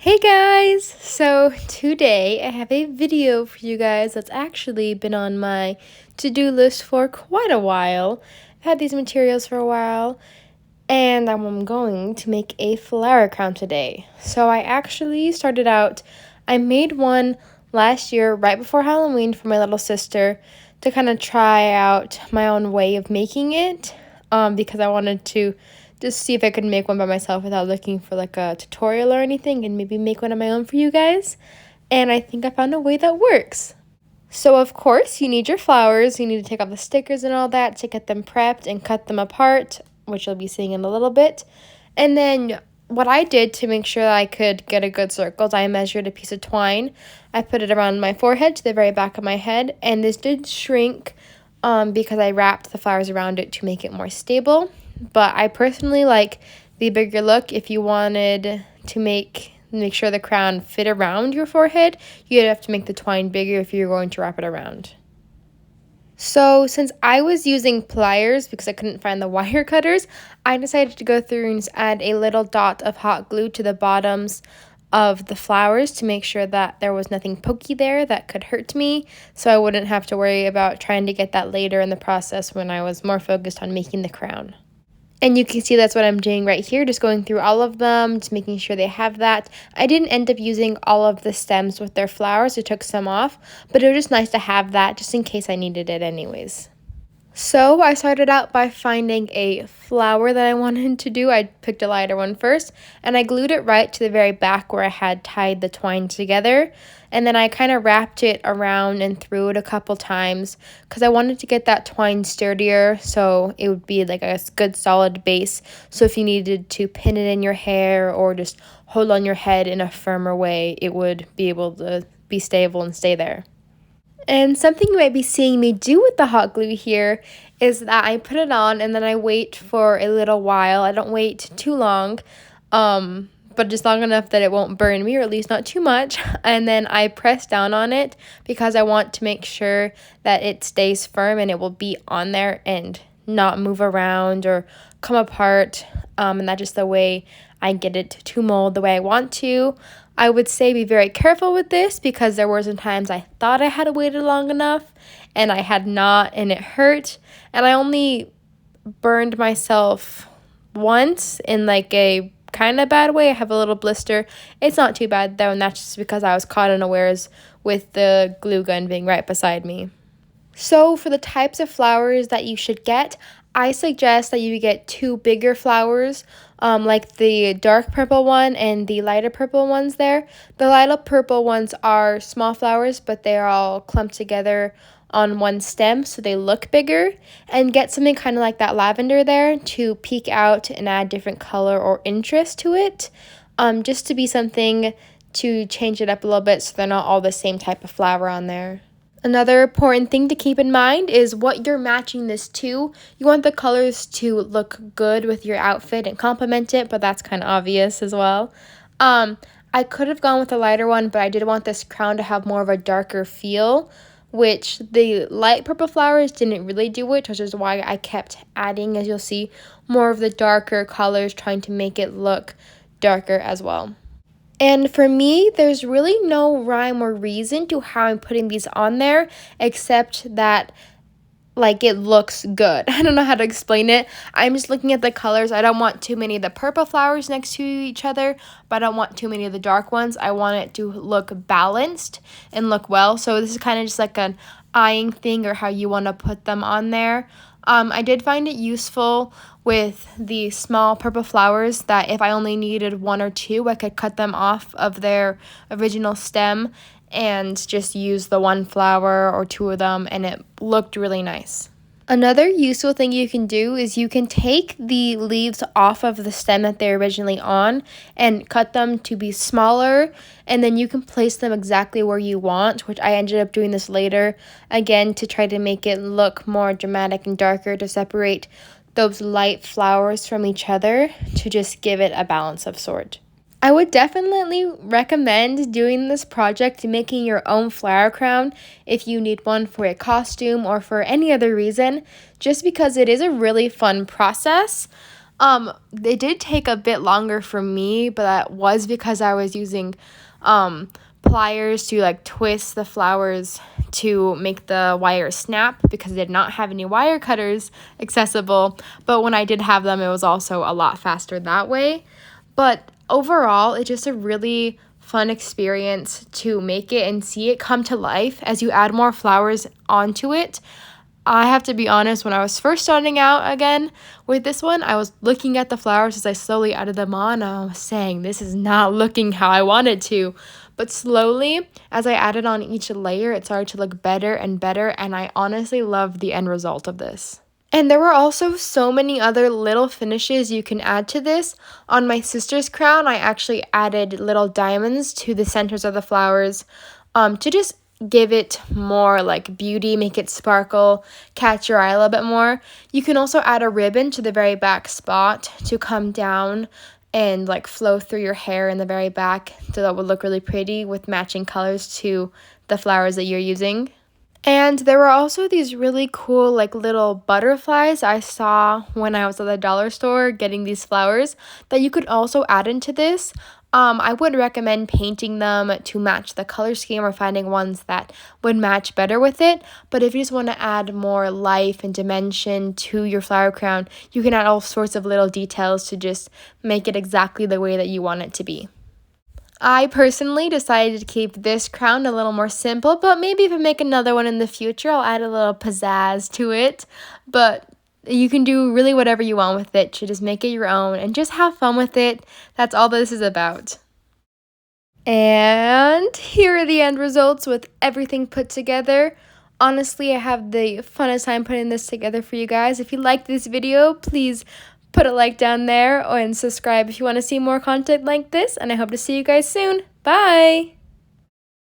Hey guys! So today I have a video for you guys that's actually been on my to-do list for quite a while. I've had these materials for a while and I'm going to make a flower crown today. So I actually started out, I made one last year right before Halloween for my little sister to kind of try out my own way of making it because I wanted to just see if I could make one by myself without looking for like a tutorial or anything and maybe make one of my own for you guys. And I think I found a way that works. So of course you need your flowers, you need to take off the stickers and all that to get them prepped and cut them apart, which you'll be seeing in a little bit. And then what I did to make sure that I could get a good circle is I measured a piece of twine. I put it around my forehead to the very back of my head, and this did shrink because I wrapped the flowers around it to make it more stable. But I personally like the bigger look. If you wanted to make sure the crown fit around your forehead, you'd have to make the twine bigger if you're going to wrap it around. So since I was using pliers because I couldn't find the wire cutters, I decided to go through and just add a little dot of hot glue to the bottoms of the flowers to make sure that there was nothing pokey there that could hurt me, so I wouldn't have to worry about trying to get that later in the process when I was more focused on making the crown. And you can see that's what I'm doing right here, just going through all of them, just making sure they have that. I didn't end up using all of the stems with their flowers, I took some off, but it was just nice to have that just in case I needed it anyways. So I started out by finding a flower that I wanted to do. I picked a lighter one first, and I glued it right to the very back where I had tied the twine together. And then I kind of wrapped it around and through it a couple times because I wanted to get that twine sturdier so it would be like a good solid base. So if you needed to pin it in your hair or just hold on your head in a firmer way, it would be able to be stable and stay there. And something you might be seeing me do with the hot glue here is that I put it on and then I wait for a little while. I don't wait too long, but just long enough that it won't burn me, or at least not too much. And then I press down on it because I want to make sure that it stays firm and it will be on there and not move around or come apart. And that's just the way I get it to mold the way I want to. I would say be very careful with this because there were some times I thought I had waited long enough and I had not, and it hurt. And I only burned myself once in like a kind of bad way. I have a little blister. It's not too bad though, and that's just because I was caught unawares with the glue gun being right beside me. So for the types of flowers that you should get, I suggest that you get two bigger flowers, like the dark purple one and the lighter purple ones there. The lighter purple ones are small flowers, but they're all clumped together on one stem, so they look bigger. And get something kind of like that lavender there to peek out and add different color or interest to it, just to be something to change it up a little bit so they're not all the same type of flower on there. Another important thing to keep in mind is what you're matching this to. You want the colors to look good with your outfit and complement it, but that's kind of obvious as well. I could have gone with a lighter one, but I did want this crown to have more of a darker feel, which the light purple flowers didn't really do it, which is why I kept adding, as you'll see, more of the darker colors, trying to make it look darker as well. And for me, there's really no rhyme or reason to how I'm putting these on there, except that, like, it looks good. I don't know how to explain it. I'm just looking at the colors. I don't want too many of the purple flowers next to each other, but I don't want too many of the dark ones. I want it to look balanced and look well. So this is kind of just like an eyeing thing or how you want to put them on there. I did find it useful with the small purple flowers that if I only needed one or two, I could cut them off of their original stem and just use the one flower or two of them, and it looked really nice. Another useful thing you can do is you can take the leaves off of the stem that they're originally on and cut them to be smaller, and then you can place them exactly where you want, which I ended up doing this later, again, to try to make it look more dramatic and darker to separate those light flowers from each other to just give it a balance of sort. I would definitely recommend doing this project, making your own flower crown if you need one for a costume or for any other reason, just because it is a really fun process. They did take a bit longer for me, but that was because I was using pliers to like twist the flowers to make the wire snap because I did not have any wire cutters accessible. But when I did have them, it was also a lot faster that way. But overall, it's just a really fun experience to make it and see it come to life as you add more flowers onto it. I have to be honest, when I was first starting out again with this one, I was looking at the flowers as I slowly added them on. And I was saying, this is not looking how I wanted to. But slowly, as I added on each layer, it started to look better and better. And I honestly love the end result of this. And there were also so many other little finishes you can add to this. On my sister's crown, I actually added little diamonds to the centers of the flowers to just give it more like beauty, make it sparkle, catch your eye a little bit more. You can also add a ribbon to the very back spot to come down and like flow through your hair in the very back, so that would look really pretty with matching colors to the flowers that you're using. And there were also these really cool like little butterflies I saw when I was at the dollar store getting these flowers that you could also add into this. I would recommend painting them to match the color scheme or finding ones that would match better with it. But if you just want to add more life and dimension to your flower crown, you can add all sorts of little details to just make it exactly the way that you want it to be. I personally decided to keep this crown a little more simple, but maybe if I make another one in the future, I'll add a little pizzazz to it. But you can do really whatever you want with it to just make it your own and just have fun with it. That's all this is about. And here are the end results with everything put together. Honestly, I have the funnest time putting this together for you guys. If you liked this video, please put a like down there and subscribe if you want to see more content like this. And I hope to see you guys soon. Bye!